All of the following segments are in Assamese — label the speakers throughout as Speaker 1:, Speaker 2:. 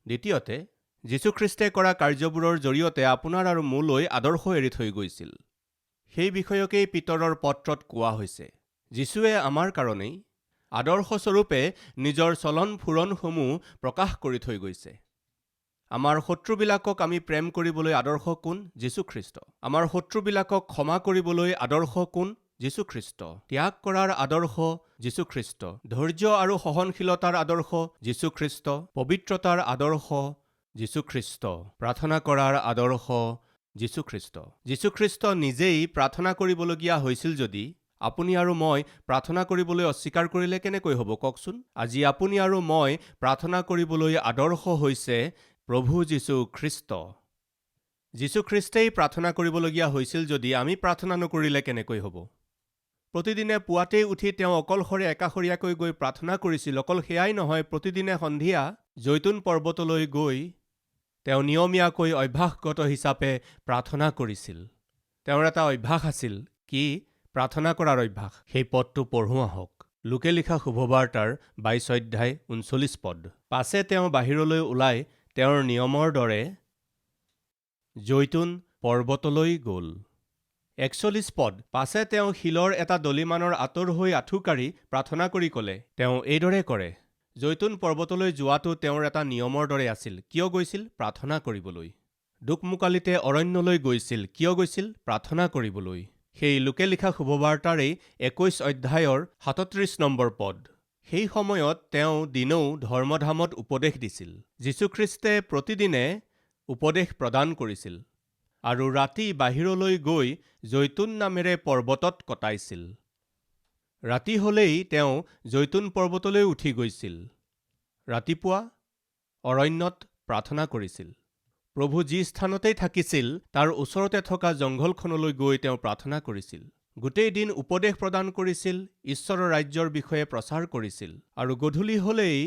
Speaker 1: দ্বিতীয়তে, যীশুখ্ৰীষ্টে কৰা কাৰ্যবোৰৰ জৰিয়তে আপোনাৰ আৰু মোলৈ আদৰ্শ এৰি থৈ গৈছিল। সেই বিষয়কেই পিতৰৰ পত্ৰত কোৱা হৈছে। যীশুৱে আমাৰ কাৰণেই আদৰ্শস্বৰূপে নিজৰ চলন ফুৰণসমূহ প্ৰকাশ কৰি থৈ গৈছে। আমাৰ শত্ৰুবিলাকক আমি প্ৰেম কৰিবলৈ আদৰ্শ কোন? যীশুখ্ৰীষ্ট। আমাৰ শত্ৰুবিলাকক ক্ষমা কৰিবলৈ আদৰ্শ কোন? যীশুখ্ৰীষ্ট। ত্যাগ কৰাৰ আদৰ্শ যীশুখ্ৰীষ্ট। ধৈৰ্য আৰু সহনশীলতাৰ আদৰ্শ যীশুখ্ৰীষ্ট। পবিত্ৰতাৰ আদৰ্শ যীশুখ্ৰীষ্ট। প্ৰাৰ্থনা কৰাৰ আদৰ্শ যীশুখ্ৰীষ্ট। যীশুখ্ৰীষ্ট নিজেই প্ৰাৰ্থনা কৰিবলগীয়া হৈছিল যদি আপুনি আৰু মই প্ৰাৰ্থনা কৰিবলৈ অস্বীকাৰ কৰিলে কেনেকৈ হ'ব কওকচোন? আজি আপুনি আৰু মই প্ৰাৰ্থনা কৰিবলৈ আদৰ্শ হৈছে প্ৰভু যীশুখ্ৰীষ্ট। যীশুখ্ৰীষ্টেই প্ৰাৰ্থনা কৰিবলগীয়া হৈছিল যদি আমি প্ৰাৰ্থনা নকৰিলে কেনেকৈ হ'ব? প্ৰতিদিনে পুৱাতেই উঠি তেওঁ অকলশৰে একাষৰীয়াকৈ গৈ প্ৰাৰ্থনা কৰিছিল। অকল সেয়াই নহয়, প্ৰতিদিনে সন্ধিয়া জৈতুন পৰ্বতলৈ গৈ তেওঁ নিয়মীয়াকৈ অভ্যাসগত হিচাপে প্ৰাৰ্থনা কৰিছিল। তেওঁৰ এটা অভ্যাস আছিল। কি? প্ৰাৰ্থনা কৰাৰ অভ্যাস। সেই পদটো পঢ়ো আহক। লোকে লিখা শুভবাৰ্তাৰ 22 অধ্যায় 39 পদ। পাছে তেওঁ বাহিৰলৈ ওলাই তেওঁৰ নিয়মৰ দৰে জৈতুন পৰ্বতলৈ গ'ল। 41 পদ। পাছে তেওঁ শিলৰ এটা দলিমানৰ আঁতৰ হৈ আঁঠু কাঢ়ি প্ৰাৰ্থনা কৰি ক'লে। তেওঁ এইদৰে কৰে। জৈতুন পৰ্বতলৈ যোৱাটো তেওঁৰ এটা নিয়মৰ দৰে আছিল। কিয় গৈছিল? প্ৰাৰ্থনা কৰিবলৈ। দোকমোকালিতে অৰণ্যলৈ গৈছিল। কিয় গৈছিল? প্ৰাৰ্থনা কৰিবলৈ। সেই লোকে লিখা শুভবাৰ্তাৰেই 21 অধ্যায়ৰ 37 নম্বৰ পদ। সেই সময়ত তেওঁ দিনৌ ধৰ্মধামত উপদেশ দিছিল। যীশুখ্ৰীষ্টে প্ৰতিদিনে উপদেশ প্ৰদান কৰিছিল আৰু ৰাতি বাহিৰলৈ গৈ জৈতুন নামেৰে পৰ্বতত কটাইছিল। ৰাতি হ'লেই তেওঁ জৈতুন পৰ্বতলৈ উঠি গৈছিল। ৰাতিপুৱা অৰণ্যত প্ৰাৰ্থনা কৰিছিল। প্ৰভু যি স্থানতেই থাকিছিল তাৰ ওচৰতে থকা জংঘলখনলৈ গৈ তেওঁ প্ৰাৰ্থনা কৰিছিল। গোটেই দিন উপদেশ প্ৰদান কৰিছিল, ঈশ্বৰৰ ৰাজ্যৰ বিষয়ে প্ৰচাৰ কৰিছিল আৰু গধূলি হ'লেই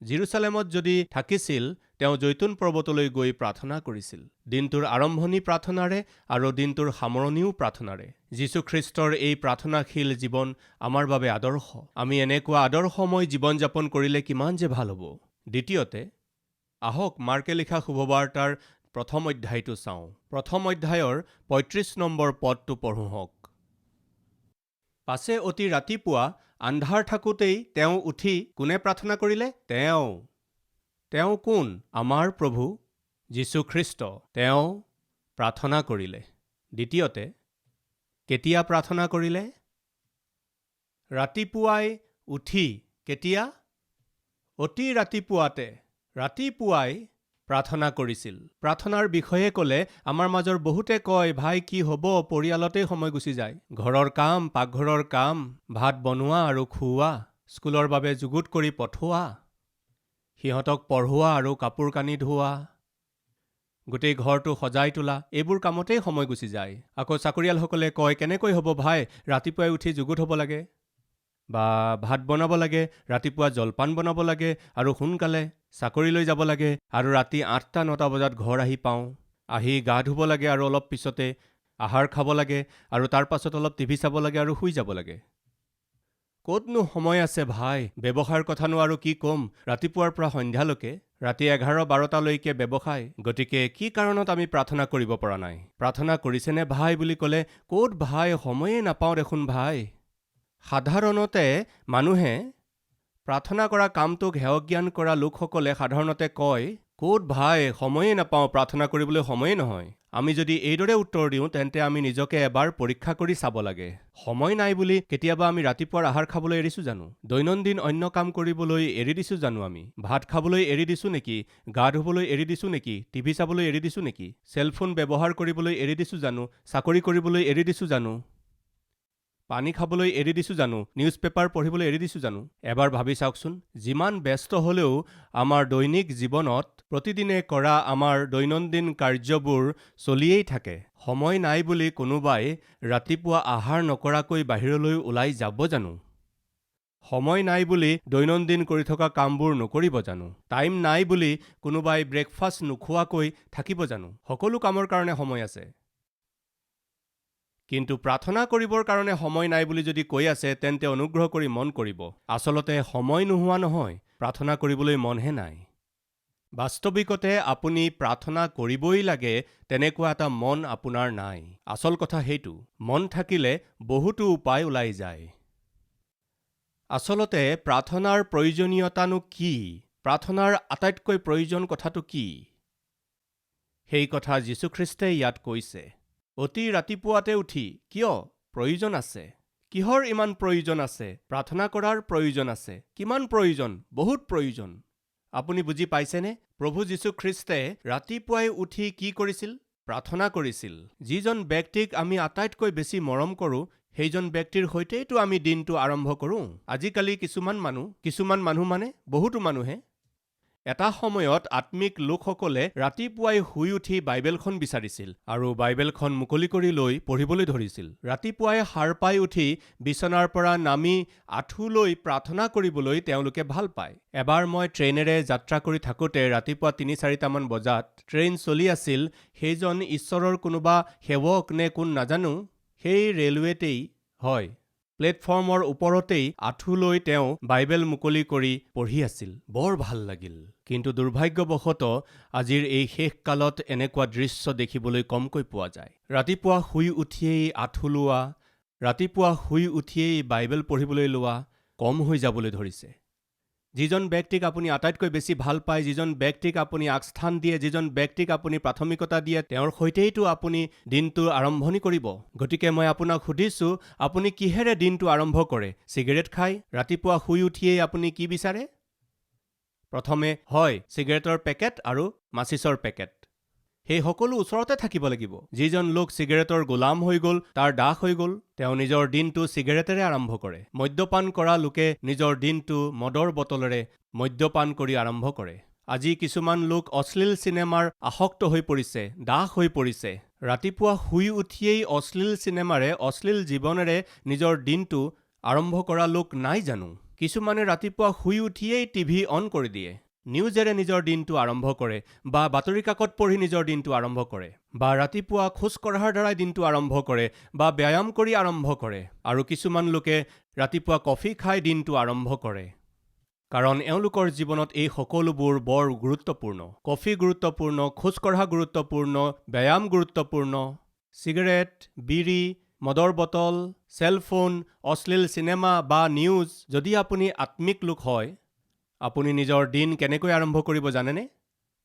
Speaker 1: জেৰুচালেমত যদি থাকিছিল তেওঁ জৈতুন পৰ্বতলৈ গৈ প্ৰাৰ্থনা কৰিছিল। দিনটোৰ আৰম্ভণি প্ৰাৰ্থনাৰে আৰু দিনটোৰ সামৰণিও প্ৰাৰ্থনাৰে। যীশুখ্ৰীষ্টৰ এই প্ৰাৰ্থনাশীল জীৱন আমাৰ বাবে আদৰ্শ। আমি এনেকুৱা আদৰ্শময় জীৱন যাপন কৰিলে কিমান যে ভাল হ'ব। দ্বিতীয়তে, আহক মাৰ্কে লিখা শুভবাৰ্তাৰ 1ম অধ্যায়টো চাওঁ। 1ম অধ্যায়ৰ 35 নম্বৰ পদটো পঢ়ো হওক। পাছে অতি ৰাতিপুৱা আন্ধাৰ থাকোঁতেই তেওঁ উঠি কোনে প্ৰাৰ্থনা কৰিলে? তেওঁ কোন? আমাৰ প্ৰভু যীশুখ্ৰীষ্ট। তেওঁ প্ৰাৰ্থনা কৰিলে। দ্বিতীয়তে, কেতিয়া প্ৰাৰ্থনা কৰিলে? ৰাতিপুৱাই উঠি। কেতিয়া? অতি ৰাতিপুৱাই প্ৰাৰ্থনা কৰিছিল। প্ৰাৰ্থনাৰ বিষয়ে ক'লে আমাৰ মাজৰ বহুতে কয়, ভাই কি হ'ব, পৰিয়ালতেই সময় গুচি যায়। ঘৰৰ কাম, পাকঘৰৰ কাম, ভাত বনোৱা আৰু খুওৱা, স্কুলৰ বাবে যুগুত কৰি পঠোৱা, সিহঁতক পঢ়োৱা আৰু কাপোৰ কানি ধোৱা, গোটেই ঘৰটো সজাই তোলা, এইবোৰ কামতেই সময় গুচি যায়। আকৌ চাকৰিয়ালসকলে কয়, কেনেকৈ হ'ব ভাই, ৰাতিপুৱাই উঠি যুগুত হ'ব লাগে বা ভাত বনাব লাগে, ৰাতিপুৱা জলপান বনাব লাগে আৰু সোনকালে চাকৰিলৈ যাব লাগে আৰু ৰাতি 8টা-9টা বজাত ঘৰ আহি পাওঁ। আহি গা ধুব লাগে আৰু অলপ পিছতে আহাৰ খাব লাগে আৰু তাৰ পাছত অলপ টিভি চাব লাগে আৰু শুই যাব লাগে। ক'তনো সময় আছে ভাই, ব্যৱসায়ৰ কথানো আৰু কি ক'ম, ৰাতিপুৱাৰ পৰা সন্ধ্যালৈকে, ৰাতি 11-12টালৈকে ব্যৱসায়। গতিকে কি কাৰণত আমি প্ৰাৰ্থনা কৰিব পৰা নাই? প্ৰাৰ্থনা কৰিছেনে ভাই বুলি ক'লে, ক'ত ভাই, সময়ে নাপাওঁ দেখোন ভাই। সাধাৰণতে মানুহে প্ৰাৰ্থনা কৰা কামটোক হেয় জ্ঞান কৰা লোকসকলে সাধাৰণতে কয়, ক'ত ভাই, সময়ে নাপাওঁ, প্ৰাৰ্থনা কৰিবলৈ সময়ে নহয়। আমি যদি এইদৰে উত্তৰ দিওঁ তেন্তে আমি নিজকে এবাৰ পৰীক্ষা কৰি চাব লাগে। সময় নাই বুলি কেতিয়াবা আমি ৰাতিপুৱাৰ আহাৰ খাবলৈ এৰিছোঁ জানো? দৈনন্দিন অন্য কাম কৰিবলৈ এৰি দিছোঁ জানো? আমি ভাত খাবলৈ এৰি দিছোঁ নেকি? গা ধুবলৈ এৰি দিছোঁ নেকি? টিভি চাবলৈ এৰি দিছোঁ নেকি? চেলফোন ব্যৱহাৰ কৰিবলৈ এৰি দিছোঁ জানো? চাকৰি কৰিবলৈ এৰি দিছোঁ জানো? পানী খাবলৈ এৰি দিছোঁ জানো? নিউজ পেপাৰ পঢ়িবলৈ এৰি দিছোঁ জানো? এবাৰ ভাবি চাওকচোন। যিমান ব্যস্ত হ'লেও আমাৰ দৈনিক জীৱনত প্ৰতিদিনে কৰা আমাৰ দৈনন্দিন কাৰ্যবোৰ চলিয়েই থাকে। সময় নাই বুলি কোনোবাই ৰাতিপুৱা আহাৰ নকৰাকৈ বাহিৰলৈ ওলাই যাব জানো? সময় নাই বুলি দৈনন্দিন কৰি থকা কামবোৰ নকৰিব জানো? টাইম নাই বুলি কোনোবাই ব্ৰেকফাষ্ট নোখোৱাকৈ থাকিব জানো? সকলো কামৰ কাৰণে সময় আছে। কিন্তু প্ৰাৰ্থনা কৰিবৰ কাৰণে সময় নাই বুলি যদি কৈ আছে তেন্তে অনুগ্ৰহ কৰি মন কৰিব, আচলতে সময় নোহোৱা নহয়, প্ৰাৰ্থনা কৰিবলৈ মনহে নাই। বাস্তৱিকতে আপুনি প্ৰাৰ্থনা কৰিবই লাগে তেনেকুৱা এটা মন আপোনাৰ নাই। আচল কথা সেইটো, মন থাকিলে বহুতো উপায় ওলাই যায়। আচলতে প্ৰাৰ্থনাৰ প্ৰয়োজনীয়তানো কি? প্ৰাৰ্থনাৰ আটাইতকৈ প্ৰয়োজন কথাটো কি? সেই কথা যীশুখ্ৰীষ্টে ইয়াত কৈছে। অতি ৰাতিপুৱাতে উঠি কিয় প্ৰয়োজন আছে? কিহৰ ইমান প্ৰয়োজন আছে? প্ৰাৰ্থনা কৰাৰ প্ৰয়োজন আছে। কিমান প্ৰয়োজন? বহুত প্ৰয়োজন। আপুনি বুজি পাইছেনে? প্ৰভু যীশুখ্ৰীষ্টে ৰাতিপুৱাই উঠি কি কৰিছিল? প্ৰাৰ্থনা কৰিছিল। যিজন ব্যক্তিক আমি আটাইতকৈ বেছি মৰম কৰোঁ, সেইজন ব্যক্তিৰ সৈতেইতো আমি দিনটো আৰম্ভ কৰোঁ। আজিকালি কিছুমান মানুহ মানে বহুতো মানুহে এটা সময়ত আত্মিক লোকসকলে ৰাতিপুৱাই শুই উঠি বাইবেলখন বিচাৰিছিল আৰু বাইবেলখন মুকলি কৰি লৈ পঢ়িবলৈ ধৰিছিল। ৰাতিপুৱাই সাৰ পাই উঠি বিচনাৰ পৰা নামি আঁঠু লৈ প্ৰাৰ্থনা কৰিবলৈ তেওঁলোকে ভাল পায়। এবাৰ মই ট্ৰেইনেৰে যাত্ৰা কৰি থাকোঁতে ৰাতিপুৱা ৩-৪টামান বজাত ট্ৰেইন চলি আছিল। সেইজন ঈশ্বৰৰ কোনোবা সেৱক নে কোন নাজানো, সেই ৰেলৱেতেই হয়, প্লেটফৰ্মৰ ওপৰতেই আঁঠু লৈ তেওঁ বাইবেল মুকলি কৰি পঢ়ি আছিল। বৰ ভাল লাগিল। কিন্তু দুৰ্ভাগ্যবশতঃ আজিৰ এই শেষ কালত এনেকুৱা দৃশ্য দেখিবলৈ কমকৈ পোৱা যায়। ৰাতিপুৱা শুই উঠিয়েই আঁঠু লোৱা, ৰাতিপুৱা শুই উঠিয়েই বাইবেল পঢ়িবলৈ লোৱা কম হৈ যাবলৈ ধৰিছে। যিজন ব্যক্তিক আপুনি আটাইতকৈ বেছি ভাল পায়, যিজন ব্যক্তিক আপুনি আগস্থান দিয়ে, যিজন ব্যক্তিক আপুনি প্ৰাথমিকতা দিয়ে, তেওঁৰ সৈতেইতো আপুনি দিনটো আৰম্ভণি কৰিব। গতিকে মই আপোনাক সুধিছোঁ, আপুনি কিহেৰে দিনটো আৰম্ভ কৰে? চিগাৰেট খাই? ৰাতিপুৱা শুই উঠিয়েই আপুনি কি বিচাৰে? প্ৰথমে হয় চিগাৰেটৰ পেকেট আৰু মাচিছৰ পেকেট। সেই সকলো ওচৰতে থাকিব লাগিব। যিজন লোক চিগাৰেটৰ গোলাম হৈ গ'ল, তাৰ দাস হৈ গ'ল, তেওঁ নিজৰ দিনটো চিগাৰেটেৰে আৰম্ভ কৰে। মদ্যপান কৰা লোকে নিজৰ দিনটো মদৰ বটলেৰে মদ্যপান কৰি আৰম্ভ কৰে। আজি কিছুমান লোক অশ্লীল চিনেমাৰ আসক্ত হৈ পৰিছে, দাস হৈ পৰিছে। ৰাতিপুৱা শুই উঠিয়েই অশ্লীল চিনেমাৰে, অশ্লীল জীৱনেৰে নিজৰ দিনটো আৰম্ভ কৰা লোক নাই জানো? কিছুমানে ৰাতিপুৱা শুই উঠিয়েই টিভি অন কৰি দিয়ে, নিউজেৰে নিজৰ দিনটো আৰম্ভ কৰে, বা বাতৰি কাকত পঢ়ি নিজৰ দিনটো আৰম্ভ কৰে, বা ৰাতিপুৱা খোজ কঢ়াৰ দ্বাৰাই দিনটো আৰম্ভ কৰে, বা ব্যায়াম কৰি আৰম্ভ কৰে। আৰু কিছুমান লোকে ৰাতিপুৱা কফি খাই দিনটো আৰম্ভ কৰে। কাৰণ এওঁলোকৰ জীৱনত এই সকলোবোৰ বৰ গুৰুত্বপূৰ্ণ। কফি গুৰুত্বপূৰ্ণ, খোজ কঢ়া গুৰুত্বপূৰ্ণ, ব্যায়াম গুৰুত্বপূৰ্ণ। চিগাৰেট, বিড়ি, মদৰ বটল, চেলফোন, অশ্লীল চিনেমা বা নিউজ। যদি আপুনি আত্মিক লোক হয়, আপুনি নিজৰ দিন কেনেকৈ আৰম্ভ কৰিব জানেনে?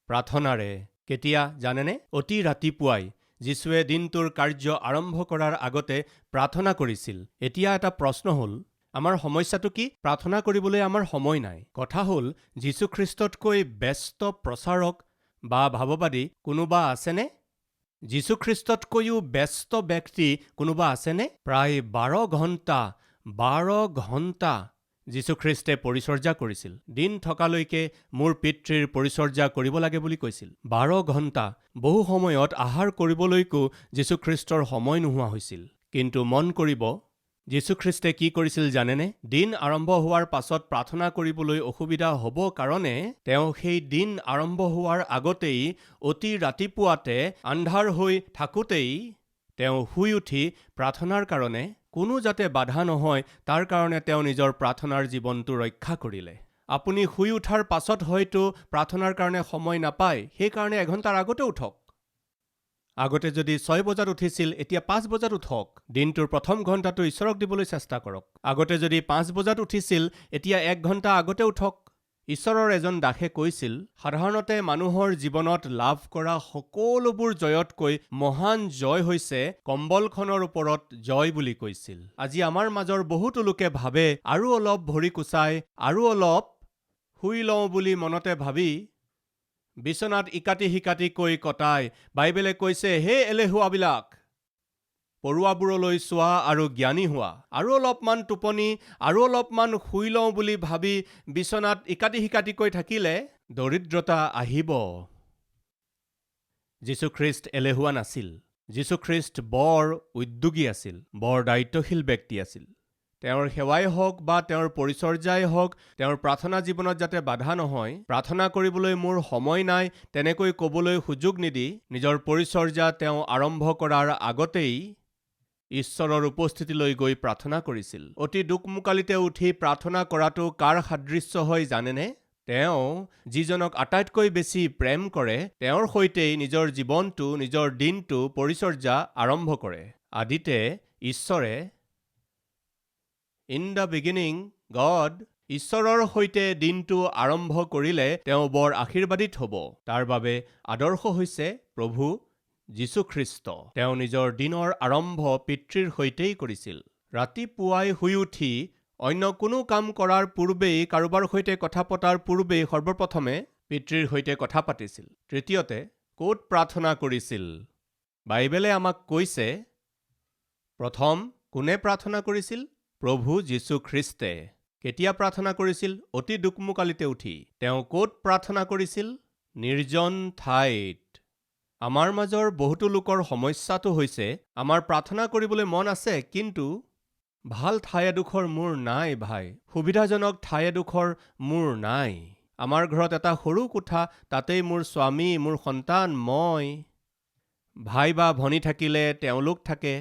Speaker 1: প্ৰাৰ্থনাৰে। কেতিয়া জানেনে? অতি ৰাতিপুৱাই। যীশুৱে দিনটোৰ কাৰ্য আৰম্ভ কৰাৰ আগতে প্ৰাৰ্থনা কৰিছিল। এতিয়া এটা প্ৰশ্ন হ'ল, আমাৰ সমস্যাটো কি? প্ৰাৰ্থনা কৰিবলৈ আমাৰ সময় নাই। কথা হ'ল, যীশুখ্ৰীষ্টতকৈ ব্যস্ত প্ৰচাৰক বা ভাৱবাদী কোনোবা আছেনে? যীশুখ্ৰীষ্টতকৈও ব্যস্ত ব্যক্তি কোনোবা আছেনে? প্ৰায় 12 ঘণ্টা যীশুখ্ৰীষ্টে পৰিচৰ্যা কৰিছিল। দিন থকালৈকে মোৰ পিতৃৰ পৰিচৰ্যা কৰিব লাগে বুলি কৈছিল। 12 ঘণ্টা। বহু সময়ত আহাৰ কৰিবলৈকো যীশুখ্ৰীষ্টৰ সময় নোহোৱা হৈছিল। কিন্তু মন কৰিব, যীশুখ্ৰীষ্টে কি কৰিছিল জানেনে? দিন আৰম্ভ হোৱাৰ পাছত প্ৰাৰ্থনা কৰিবলৈ অসুবিধা হ'ব কাৰণে তেওঁ সেই দিন আৰম্ভ হোৱাৰ আগতেই, অতি ৰাতিপুৱাতে আন্ধাৰ হৈ থাকোঁতেই তেওঁ শুই উঠি প্ৰাৰ্থনাৰ কাৰণে, কোনো যাতে বাধা নহয় তাৰ কাৰণে তেওঁ নিজৰ প্ৰাৰ্থনাৰ জীৱনটো ৰক্ষা কৰিলে। আপুনি শুই উঠাৰ পাছত হয়তো প্ৰাৰ্থনাৰ কাৰণে সময় নাপায়, সেইকাৰণে এঘণ্টাৰ আগতে উঠক। আগতে যদি 6 বজাত উঠিছিল, এতিয়া 5 বজাত উঠক। দিনটোৰ প্ৰথম ঘণ্টাটো ঈশ্বৰক দিবলৈ চেষ্টা কৰক। আগতে যদি 5 বজাত উঠিছিল, এতিয়া 1 ঘণ্টা আগতে উঠক। ঈশ্বৰৰ এজন দাসে কৈছিল, সাধাৰণতে মানুহৰ জীৱনত লাভ কৰা সকলোবোৰ জয়তকৈ মহান জয় হৈছে কম্বলখনৰ ওপৰত জয় বুলি কৈছিল। আজি আমাৰ মাজৰ বহুতো লোকে ভাবে, আৰু অলপ ভৰি কুচাই, আৰু অলপ শুই লওঁ বুলি মনতে ভাবি বিচনাত ইকাটি সিকাটিকৈ কটাই বাইবেলে কৈছে, হে এলেহুৱাবিলাক, পৰুৱাবোৰলৈ চোৱা আৰু জ্ঞানী হোৱা। আৰু অলপমান টোপনি, আৰু অলপমান শুই লওঁ বুলি ভাবি বিচনাত ইকাটি সিকাটিকৈ থাকিলে দৰিদ্ৰতা আহিব। যীশুখ্ৰীষ্ট এলেহুৱা নাছিল। যীশুখ্ৰীষ্ট বৰ উদ্যোগী আছিল, বৰ দায়িত্বশীল ব্যক্তি আছিল। তেওঁৰ সেৱাই হওক বা তেওঁৰ পৰিচৰ্যাই হওক, তেওঁৰ প্ৰাৰ্থনা জীৱনত যাতে বাধা নহয়, প্ৰাৰ্থনা কৰিবলৈ মোৰ সময় নাই তেনেকৈ ক'বলৈ সুযোগ নিদি, নিজৰ পৰিচৰ্যা তেওঁ আৰম্ভ কৰাৰ আগতেই ঈশ্বৰৰ উপস্থিতিলৈ গৈ প্ৰাৰ্থনা কৰিছিল। অতি দুকমুকালিতে উঠি প্ৰাৰ্থনা কৰাটো কাৰ সাদৃশ্য হয় জানেনে? তেওঁ যিজনক আটাইতকৈ বেছি প্ৰেম কৰে তেওঁৰ সৈতেই নিজৰ জীৱনটো নিজৰ দিনটো পৰিচৰ্যা আৰম্ভ কৰে। আদিতে ঈশ্বৰে ইন দ্য বিগিনিং গড ঈশ্বৰৰ সৈতে দিনটো আৰম্ভ কৰিলে তেওঁ বৰ আশীৰ্বাদিত হ'ব। তাৰ বাবে আদৰ্শ হৈছে প্ৰভু যীশুখ্ৰীষ্ট। তেওঁ নিজৰ দিনৰ আৰম্ভ পিতৃৰ সৈতেই কৰিছিল। ৰাতিপুৱাই শুই উঠি অন্য কোনো কাম কৰাৰ পূৰ্বেই কাৰোবাৰ সৈতে কথা পতাৰ পূৰ্বেই সৰ্বপ্ৰথমে পিতৃৰ সৈতে কথা পাতিছিল। তৃতীয়তে ক'ত প্ৰাৰ্থনা কৰিছিল? বাইবেলে আমাক কৈছে প্ৰথম কোনে প্ৰাৰ্থনা কৰিছিল? প্ৰভু যীশুখ্ৰীষ্টে। কেতিয়া প্ৰাৰ্থনা কৰিছিল? অতি দুকমোকালিতে উঠি। তেওঁ ক'ত প্ৰাৰ্থনা কৰিছিল? নিৰ্জন ঠাইত। আমাৰ মাজৰ বহুতো লোকৰ সমস্যাটো হৈছে আমাৰ প্ৰাৰ্থনা কৰিবলৈ মন আছে, কিন্তু ভাল ঠাই এডোখৰ মোৰ নাই ভাই, সুবিধাজনক ঠাই এডোখৰ মোৰ নাই। আমাৰ ঘৰত এটা সৰু কোঠা, তাতেই মোৰ স্বামী, মোৰ সন্তান, মই, ভাই বা ভনী থাকিলে তেওঁলোক থাকে।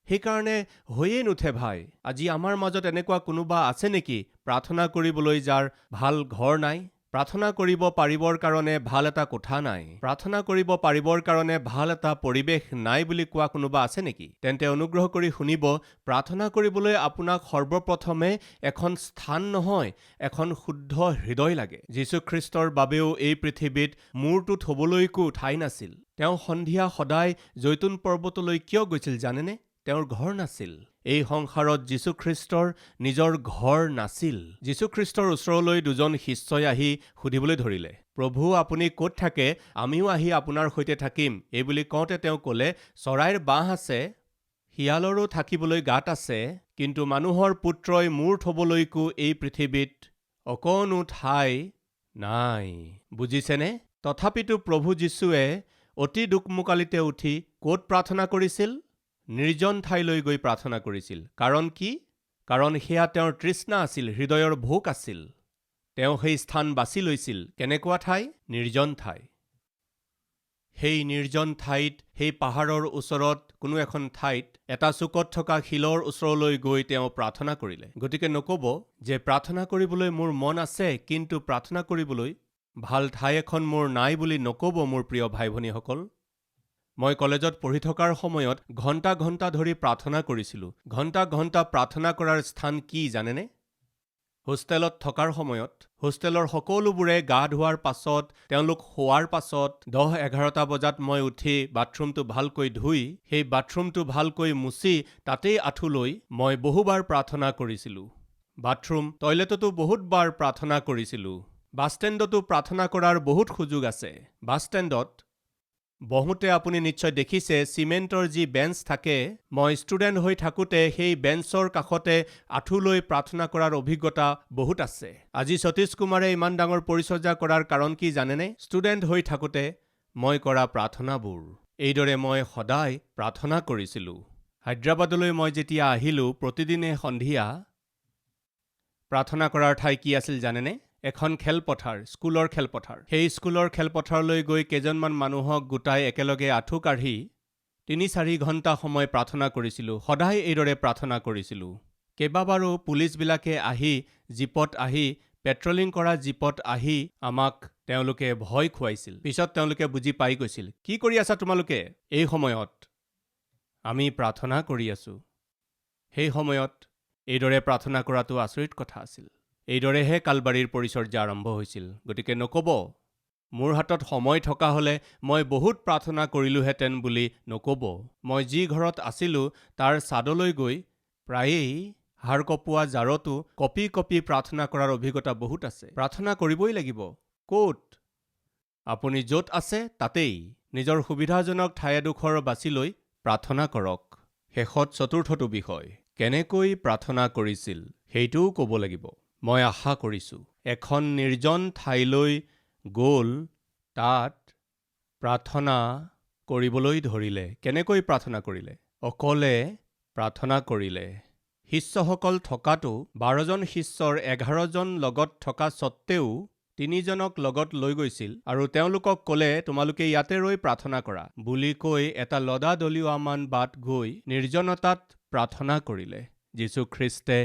Speaker 1: সেইকাৰণে হৈয়ে নুঠে ভাই। আজি আমাৰ মাজত এনেকুৱা কোনোবা আছে নেকি প্ৰাৰ্থনা কৰিবলৈ যাৰ ভাল ঘৰ নাই, প্ৰাৰ্থনা কৰিব পাৰিবৰ কাৰণে ভাল এটা কোঠা নাই, প্ৰাৰ্থনা কৰিব পাৰিবৰ কাৰণে ভাল এটা পৰিৱেশ নাই বুলি কোৱা কোনোবা আছে নেকি? তেন্তে অনুগ্ৰহ কৰি শুনিব, প্ৰাৰ্থনা কৰিবলৈ আপোনাক সৰ্বপ্ৰথমে এখন স্থান নহয়, এখন শুদ্ধ হৃদয় লাগে। যীশুখ্ৰীষ্টৰ বাবেও এই পৃথিৱীত মূৰটো থ'বলৈকো ঠাই নাছিল। তেওঁ সন্ধিয়া সদায় জৈতুন পৰ্বতলৈ কিয় গৈছিল জানেনে? তেওঁৰ ঘৰ নাছিল। এই সংসাৰত যীশুখ্ৰীষ্টৰ নিজৰ ঘৰ নাছিল। যীশুখ্ৰীষ্টৰ ওচৰলৈ দুজন শিষ্যই আহি সুধিবলৈ ধৰিলে, প্ৰভু আপুনি ক'ত থাকে? আমিও আহি আপোনাৰ সৈতে থাকিম। এইবুলি কওঁতে তেওঁ ক'লে, চৰাইৰ বাঁহ আছে, শিয়ালৰো থাকিবলৈ গাঁত আছে, কিন্তু মানুহৰ পুত্ৰই মূৰ থ'বলৈকো এই পৃথিৱীত অকণো ঠাই নাই। বুজিছেনে? তথাপিতো প্ৰভু যীশুৱে অতি দুকমোকালিতে উঠি ক'ত প্ৰাৰ্থনা কৰিছিল? নিৰ্জন ঠাইলৈ গৈ প্ৰাৰ্থনা কৰিছিল। কাৰণ কি? কাৰণ সেয়া তেওঁৰ তৃষ্ণা আছিল, হৃদয়ৰ ভোক আছিল। তেওঁ সেই স্থান বাছি লৈছিল। কেনেকুৱা ঠাই? নিৰ্জন ঠাই। সেই নিৰ্জন ঠাইত, সেই পাহাৰৰ ওচৰত কোনো এখন ঠাইত এটা চুকত থকা শিলৰ ওচৰলৈ গৈ তেওঁ প্ৰাৰ্থনা কৰিলে। গতিকে নক'ব যে প্ৰাৰ্থনা কৰিবলৈ মোৰ মন আছে, কিন্তু প্ৰাৰ্থনা কৰিবলৈ ভাল ঠাই এখন মোৰ নাই বুলি নক'ব মোৰ প্ৰিয় ভাই ভনীসকল। মই কলেজত পঢ়ি থকাৰ সময়ত ঘণ্টা ঘণ্টা ধৰি প্ৰাৰ্থনা কৰিছিলোঁ। ঘণ্টা ঘণ্টা প্ৰাৰ্থনা কৰাৰ স্থান কি জানেনে? হোষ্টেলত থকাৰ সময়ত হোষ্টেলৰ সকলোবোৰে গা ধোৱাৰ পাছত, তেওঁলোক শোৱাৰ পাছত 10-11টা বজাত মই উঠি বাথৰুমটো ভালকৈ ধুই, সেই বাথৰুমটো ভালকৈ মুচি তাতেই আঁঠু লৈ মই বহুবাৰ প্ৰাৰ্থনা কৰিছিলোঁ। বাথৰুম, টয়লেটতো বহুতবাৰ প্ৰাৰ্থনা কৰিছিলোঁ। বাছষ্টেণ্ডতো প্ৰাৰ্থনা কৰাৰ বহুত সুযোগ আছে। বাছষ্টেণ্ডত বহুতে আপুনি নিশ্চয় দেখিছে চিমেণ্টৰ যি বেঞ্চ থাকে, মই ষ্টুডেণ্ট হৈ থাকোঁতে সেই বেঞ্চৰ কাষতে আঁঠু লৈ প্ৰাৰ্থনা কৰাৰ অভিজ্ঞতা বহুত আছে। আজি সতীশ কুমাৰে ইমান ডাঙৰ পৰিচৰ্যা কৰাৰ কাৰণ কি জানেনে? ষ্টুডেণ্ট হৈ থাকোঁতে মই কৰা প্ৰাৰ্থনাবোৰ। এইদৰে মই সদায় প্ৰাৰ্থনা কৰিছিলোঁ। হায়দৰাবাদলৈ মই যেতিয়া আহিলোঁ, প্ৰতিদিনে সন্ধিয়া প্ৰাৰ্থনা কৰাৰ ঠাই কি আছিল জানেনে? এখন খেলপথাৰ, স্কুলৰ খেলপথাৰ। সেই স্কুলৰ খেলপথাৰলৈ গৈ কেইজনমান মানুহক গোটাই একেলগে আঁঠু কাঢ়ি 3-4 ঘণ্টা সময় প্ৰাৰ্থনা কৰিছিলোঁ। সদায় এইদৰে প্ৰাৰ্থনা কৰিছিলোঁ। কেইবাবাৰো পুলিচবিলাকে আহি জীপত আহি, পেট্ৰলিং কৰা জীপত আহি আমাক তেওঁলোকে ভয় খুৱাইছিল। পিছত তেওঁলোকে বুজি পাই গৈছিল, কি কৰি আছা তোমালোকে? এই সময়ত আমি প্ৰাৰ্থনা কৰি আছোঁ। সেই সময়ত এইদৰে প্ৰাৰ্থনা কৰাটো আচৰিত কথা আছিল। এইদৰেহে কালবাৰীৰ পৰিচৰ্যা আৰম্ভ হৈছিল। গতিকে নক'ব, মোৰ হাতত সময় থকা হ'লে মই বহুত প্ৰাৰ্থনা কৰিলোহেঁতেন বুলি নক'ব। মই যি ঘৰত আছিলোঁ তাৰ ছাদলৈ গৈ প্ৰায়েই হাড় কঁপোৱা জাৰতো কঁপি কঁপি প্ৰাৰ্থনা কৰাৰ অভিজ্ঞতা বহুত আছে। প্ৰাৰ্থনা কৰিবই লাগিব। ক'ত? আপুনি য'ত আছে তাতেই নিজৰ সুবিধাজনক ঠাই এডোখৰ বাছি লৈ প্ৰাৰ্থনা কৰক। শেষত চতুৰ্থটো বিষয়, কেনেকৈ প্ৰাৰ্থনা কৰিছিল সেইটোও ক'ব লাগিব। মই আশা কৰিছোঁ এখন নিৰ্জন ঠাইলৈ গ'ল, তাত প্ৰাৰ্থনা কৰিবলৈ ধৰিলে। কেনেকৈ প্ৰাৰ্থনা কৰিলে? অকলে প্ৰাৰ্থনা কৰিলে। শিষ্যসকল থকাটো 12জন শিষ্যৰ 11জন লগত থকা স্বত্তেও 3জনক লগত লৈ গৈছিল আৰু তেওঁলোকক ক'লে তোমালোকে ইয়াতে ৰৈ প্ৰাৰ্থনা কৰা বুলি কৈ এটা লদা দলিওৱামান বাট গৈ নিৰ্জনতাত প্ৰাৰ্থনা কৰিলে। যীশুখ্ৰীষ্টে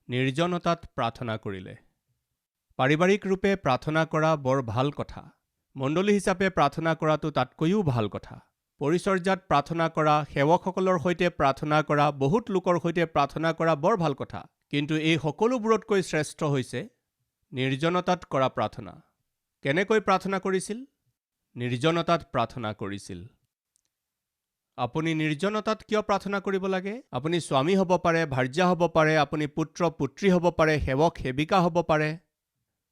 Speaker 1: নিৰ্জনতাত প্ৰাৰ্থনা কৰিলে। পাৰিবাৰিক ৰূপে প্ৰাৰ্থনা কৰা বৰ ভাল কথা। মণ্ডলী হিচাপে প্ৰাৰ্থনা কৰাটো তাতকৈও ভাল কথা। পৰিচৰ্যাত প্ৰাৰ্থনা কৰা, সেৱকসকলৰ সৈতে প্ৰাৰ্থনা কৰা, বহুত লোকৰ সৈতে প্ৰাৰ্থনা কৰা বৰ ভাল কথা। কিন্তু এই সকলোবোৰতকৈ শ্ৰেষ্ঠ হৈছে নিৰ্জনতাত কৰা প্ৰাৰ্থনা। কেনেকৈ প্ৰাৰ্থনা কৰিছিল? নিৰ্জনতাত প্ৰাৰ্থনা কৰিছিল। আপুনি নিৰ্জনতাত কিয় প্ৰাৰ্থনা কৰিব লাগে? আপুনি স্বামী হ'ব পাৰে, ভাৰ্যা হ'ব পাৰে, আপুনি পুত্ৰ পুত্ৰী হ'ব পাৰে, সেৱক সেৱিকা হ'ব পাৰে।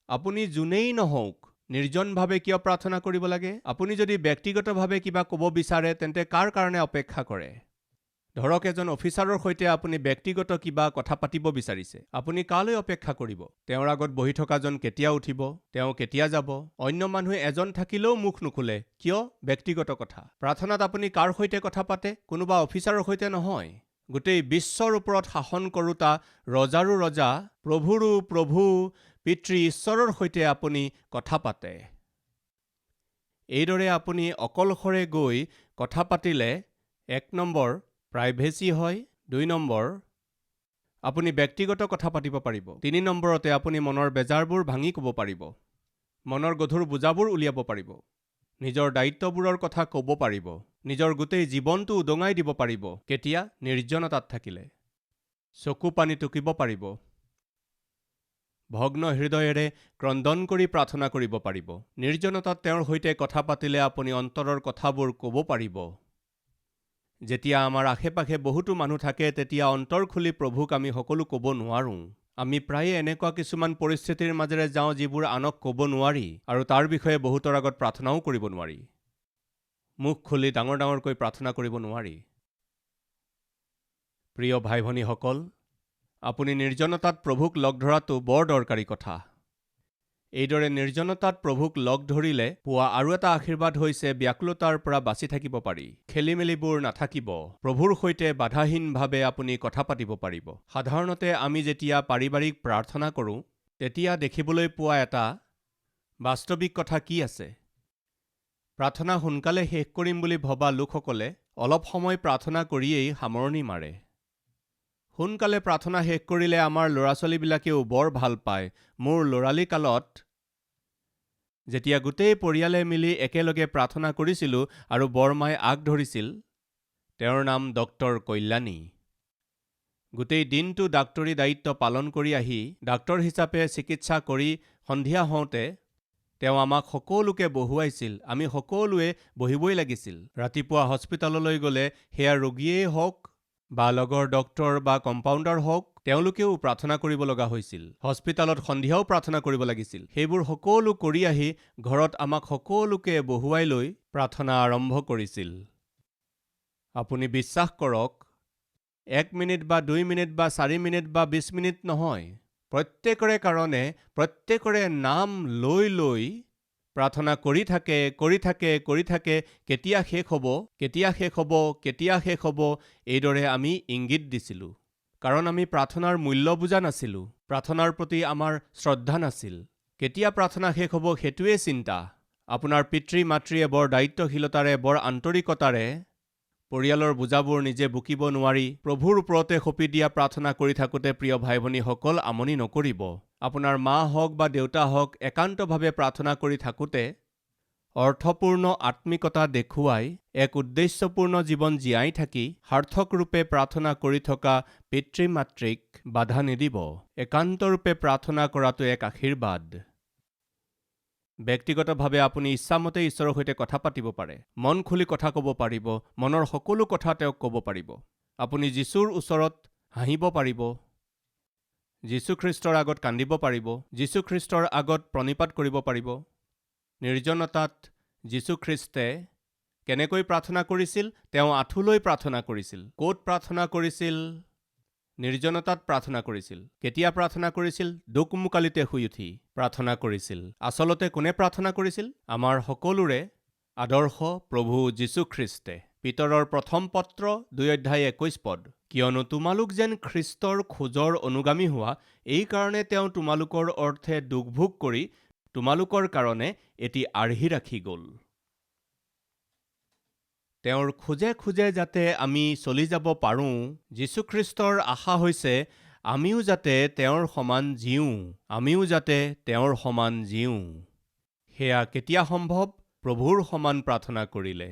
Speaker 1: আপুনি যোনেই নহওক, নিৰ্জনভাৱে কিয় প্ৰাৰ্থনা কৰিব লাগে? আপুনি যদি ব্যক্তিগতভাৱে কিবা ক'ব বিচাৰে তেন্তে কাৰ কাৰণে অপেক্ষা কৰে? ধৰক এজন অফিচাৰৰ সৈতে আপুনি ব্যক্তিগত কিবা কথা পাতিব বিচাৰিছে। আপুনি কালৈ অপেক্ষা কৰিব? তেওঁৰ আগত বহি থকাজন কেতিয়া উঠিব? তেওঁ কেতিয়া যাব? অন্য মানুহ এজন থাকিলেও মুখ নোখোলে। কিয়? ব্যক্তিগত কথা। প্ৰাৰ্থনাত আপুনি কাৰ সৈতে কথা পাতে? কোনোবা অফিচাৰৰ সৈতে নহয়। গোটেই বিশ্বৰ ওপৰত শাসন কৰোঁতা ৰজাৰো ৰজা, প্ৰভুৰো প্ৰভু, পিতৃ ঈশ্বৰৰ সৈতে আপুনি কথা পাতে। এইদৰে আপুনি অকলশৰে গৈ কথা পাতিলে 1 নম্বৰ প্ৰাইভেচি হয়, 2 নম্বৰ আপুনি ব্যক্তিগত কথা পাতিব পাৰিব, 3 নম্বৰতে আপুনি মনৰ বেজাৰবোৰ ভাঙি ক'ব পাৰিব, মনৰ গধুৰ বোজাবোৰ উলিয়াব পাৰিব, নিজৰ দায়িত্ববোৰৰ কথা ক'ব পাৰিব, নিজৰ গোটেই জীৱনটো উদঙাই দিব পাৰিব। কেতিয়া? নিৰ্জনতাত থাকিলে। চকু পানী টুকিব পাৰিব। ভগ্ন হৃদয়েৰে ক্ৰন্দন কৰি প্ৰাৰ্থনা কৰিব পাৰিব। নিৰ্জনতাত তেওঁৰ সৈতে কথা পাতিলে আপুনি অন্তৰৰ কথাবোৰ ক'ব পাৰিব। যেতিয়া আমাৰ আশে-পাশে বহুতো মানুহ থাকে তেতিয়া অন্তৰ খুলি প্ৰভুক আমি সকলো ক'ব নোৱাৰোঁ। আমি প্ৰায়ে এনেকুৱা কিছুমান পৰিস্থিতিৰ মাজেৰে যাওঁ যিবোৰ আনক ক'ব নোৱাৰি, আৰু তাৰ বিষয়ে বহুতৰ আগত প্ৰাৰ্থনাও কৰিব নোৱাৰি। মুখ খুলি ডাঙৰ ডাঙৰকৈ প্ৰাৰ্থনা কৰিব নোৱাৰি। প্ৰিয় ভাই ভনীসকল, আপুনি নিৰ্জনতাত প্ৰভুক লগ ধৰাটো বৰ দৰকাৰী কথা। এইদৰে নিৰ্জনতাত প্ৰভুক লগ ধৰিলে পোৱা আৰু এটা আশীৰ্বাদ হৈছে ব্যাকুলতাৰ পৰা বাচি থাকিব পাৰি। খেলিমেলিবোৰ নাথাকিব। প্ৰভুৰ সৈতে বাধাহীনভাৱে আপুনি কথা পাতিব পাৰিব। সাধাৰণতে আমি যেতিয়া পাৰিবাৰিক প্ৰাৰ্থনা কৰোঁ তেতিয়া দেখিবলৈ পোৱা এটা বাস্তৱিক কথা কি আছে? প্ৰাৰ্থনা সোনকালে শেষ কৰিম বুলি ভবা লোকসকলে অলপ সময় প্ৰাৰ্থনা কৰিয়েই সামৰণি মাৰে। সোনকালে প্ৰাৰ্থনা শেষ কৰিলে আমাৰ ল'ৰা-ছোৱালীবিলাকেও বৰ ভাল পায়। মোৰ ল'ৰালি কালত যেতিয়া গোটেই পৰিয়ালে মিলি একেলগে প্ৰাৰ্থনা কৰিছিলোঁ আৰু বৰমাই আগ ধৰিছিল, তেওঁৰ নাম ডক্টৰ কল্যাণী। গোটেই দিনটো ডাক্তৰী দায়িত্ব পালন কৰি আহি ডাক্তৰ হিচাপে চিকিৎসা কৰি সন্ধিয়া হওঁতে তেওঁ আমাক সকলোকে বহুৱাইছিল। আমি সকলোৱে বহিবই লাগিছিল। ৰাতিপুৱা হস্পিতাললৈ গ'লে সেয়া ৰোগীয়েই হওক বা লগৰ ডক্তৰ বা কম্পাউণ্ডাৰ হওক, তেওঁলোকেও প্ৰাৰ্থনা কৰিব লগা হৈছিল। হস্পিতালত সন্ধিয়াও প্ৰাৰ্থনা কৰিব লাগিছিল। সেইবোৰ সকলো কৰি আহি ঘৰত আমাক সকলোকে বহুৱাই লৈ প্ৰাৰ্থনা আৰম্ভ কৰিছিল। আপুনি বিশ্বাস কৰক, 1 মিনিট বা 2 মিনিট বা 4 মিনিট বা 20 মিনিট নহয়, প্ৰত্যেকৰে কাৰণে প্ৰত্যেকৰে নাম লৈ লৈ প্ৰাৰ্থনা কৰি থাকে। কেতিয়া শেষ হ'ব, কেতিয়া শেষ হ'ব, কেতিয়া শেষ হ'ব, এইদৰে আমি ইংগিত দিছিলোঁ। কাৰণ আমি প্ৰাৰ্থনাৰ মূল্য বুজা নাছিলোঁ। প্ৰাৰ্থনাৰ প্ৰতি আমাৰ শ্ৰদ্ধা নাছিল। কেতিয়া প্ৰাৰ্থনা শেষ হ'ব সেইটোৱে চিন্তা। আপোনাৰ পিতৃ-মাতৃয়ে বৰ দায়িত্বশীলতাৰে, বৰ আন্তৰিকতাৰে পৰিয়ালৰ বুজাবোৰ নিজে বুকিব নোৱাৰি প্ৰভুৰ ওপৰতে সঁপি দিয়া প্ৰাৰ্থনা কৰি থাকোঁতে প্ৰিয় ভাই ভনীসকল, আমনি নকৰিব। আপোনাৰ মা হওক বা দেউতা হওক, একান্তভাৱে প্ৰাৰ্থনা কৰি থাকোঁতে অৰ্থপূৰ্ণ আত্মিকতা দেখুৱাই এক উদ্দেশ্যপূৰ্ণ জীৱন জীয়াই থাকি সাৰ্থকৰূপে প্ৰাৰ্থনা কৰি থকা পিতৃ-মাতৃক বাধা নিদিব। একান্তৰূপে প্ৰাৰ্থনা কৰাটো এক আশীৰ্বাদ। ব্যক্তিগতভাৱে আপুনি ইচ্ছামতে ঈশ্বৰৰ সৈতে কথা পাতিব পাৰে। মন খুলি কথা ক'ব পাৰিব। মনৰ সকলো কথা তেওঁক ক'ব পাৰিব। আপুনি যীশুৰ ওচৰত হাঁহিব পাৰিব। যীশুখ্ৰীষ্টৰ আগত কান্দিব পাৰিব। যীশুখ্ৰীষ্টৰ আগত প্ৰণিপাত কৰিব পাৰিব। নিৰ্জনতাত যীশুখ্ৰীষ্টে কেনেকৈ প্ৰাৰ্থনা কৰিছিল? তেওঁ আঁঠুলৈ প্ৰাৰ্থনা কৰিছিল। ক'ত প্ৰাৰ্থনা কৰিছিল? নিৰ্জনতাত প্ৰাৰ্থনা কৰিছিল। কেতিয়া প্ৰাৰ্থনা কৰিছিল? দোকমোকালিতে শুই উঠি প্ৰাৰ্থনা কৰিছিল। আচলতে কোনে প্ৰাৰ্থনা কৰিছিল? আমাৰ সকলোৰে আদৰ্শ প্ৰভু যীশুখ্ৰীষ্টে। পিতৰৰ প্ৰথম পত্ৰ 2:21। কিয়নো তোমালোক যেন খ্ৰীষ্টৰ খোজৰ অনুগামী হোৱা, এই কাৰণে তেওঁ তোমালোকৰ অৰ্থে দুখ ভোগ কৰি তোমালোকৰ কাৰণে এটি আৰ্হি ৰাখি গ'ল। তেওঁৰ খোজে খোজে যাতে আমি চলি যাব পাৰোঁ। যীশুখ্ৰীষ্টৰ আশা হৈছে আমিও যাতে তেওঁৰ সমান জীওঁ, আমিও যাতে তেওঁৰ সমান জীওঁ। সেয়া কেতিয়া সম্ভৱ? প্ৰভুৰ সমান প্ৰাৰ্থনা কৰিলে,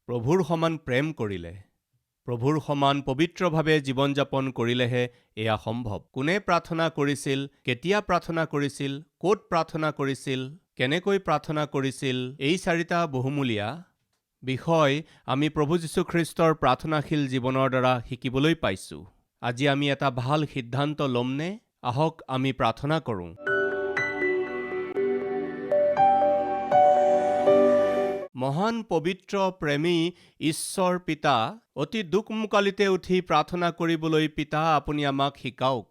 Speaker 1: প্ৰভুৰ সমান প্ৰেম কৰিলে, প্ৰভুৰ সমান পবিত্ৰভাৱে জীৱন যাপন কৰিলেহে এয়া সম্ভৱ। কোনে প্ৰাৰ্থনা কৰিছিল, কেতিয়া প্ৰাৰ্থনা কৰিছিল, ক'ত প্ৰাৰ্থনা কৰিছিল, কেনেকৈ প্ৰাৰ্থনা কৰিছিল, এই 4টা বহুমূলীয়া বিষয় আমি প্ৰভু যীশুখ্ৰীষ্টৰ প্ৰাৰ্থনাশীল জীৱনৰ দ্বাৰা শিকিবলৈ পাইছোঁ। আজি আমি এটা ভাল সিদ্ধান্ত ল'মনে? আহক আমি প্ৰাৰ্থনা কৰোঁ। মহান পবিত্ৰ প্ৰেমী ঈশ্বৰ পিতা, অতি দুখমোকালিতে উঠি প্ৰাৰ্থনা কৰিবলৈ পিতা আপুনি আমাক শিকাওক।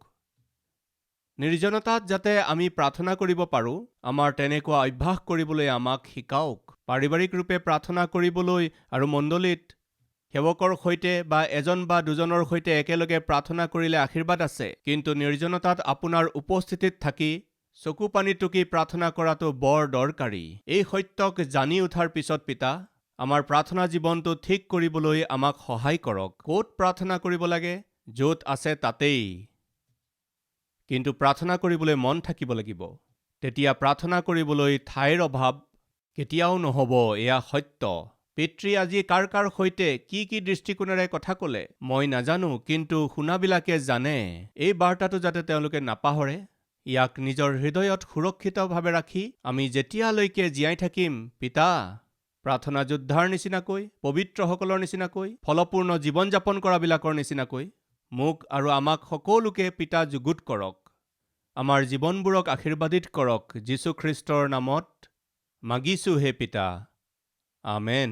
Speaker 1: নিৰ্জনতাত যাতে আমি প্ৰাৰ্থনা কৰিব পাৰোঁ, আমাৰ তেনেকুৱা অভ্যাস কৰিবলৈ আমাক শিকাওক। পাৰিবাৰিক ৰূপে প্ৰাৰ্থনা কৰিবলৈ আৰু মণ্ডলীত সেৱকৰ সৈতে বা এজন বা দুজনৰ সৈতে একেলগে প্ৰাৰ্থনা কৰিলে আশীৰ্বাদ আছে, কিন্তু নিৰ্জনতাত আপোনাৰ উপস্থিতিত থাকি চকু পানী টুকি প্ৰাৰ্থনা কৰাটো বৰ দৰকাৰী। এই সত্যক জানি উঠাৰ পিছত পিতা, আমাৰ প্ৰাৰ্থনা জীৱনটো ঠিক কৰিবলৈ আমাক সহায় কৰক। ক'ত প্ৰাৰ্থনা কৰিব লাগে? য'ত আছে তাতেই। কিন্তু প্ৰাৰ্থনা কৰিবলৈ মন থাকিব লাগিব। তেতিয়া প্ৰাৰ্থনা কৰিবলৈ ঠাইৰ অভাৱ কেতিয়াও নহ'ব, এয়া সত্য। পিতৃ আজি কাৰ কাৰ সৈতে কি কি দৃষ্টিকোণেৰে কথা ক'লে মই নাজানো, কিন্তু শুনাবিলাকে জানে। এই বাৰ্তাটো যাতে তেওঁলোকে নাপাহৰে, ইয়াক নিজৰ হৃদয়ত সুৰক্ষিতভাৱে ৰাখি আমি যেতিয়ালৈকে জীয়াই থাকিম, পিতা, প্ৰাৰ্থনা যোদ্ধাৰ নিচিনাকৈ, পবিত্ৰসকলৰ নিচিনাকৈ, ফলপূৰ্ণ জীৱন যাপন কৰাবিলাকৰ নিচিনাকৈ মোক আৰু আমাক সকলোকে পিতা যুগুত কৰক। আমাৰ জীৱনবোৰক আশীৰ্বাদিত কৰক। যীশুখ্ৰীষ্টৰ নামত মাগিছোঁ হে পিতা, amen.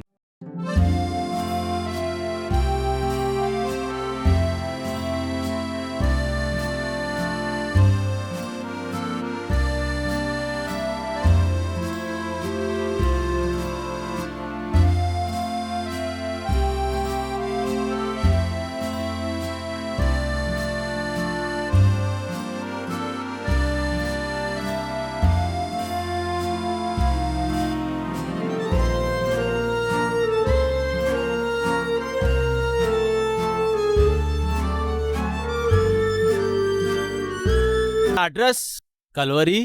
Speaker 2: Address Calvary,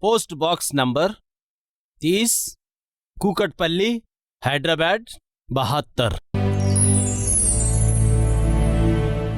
Speaker 2: post box number 30, Kukatpally, Hyderabad 72।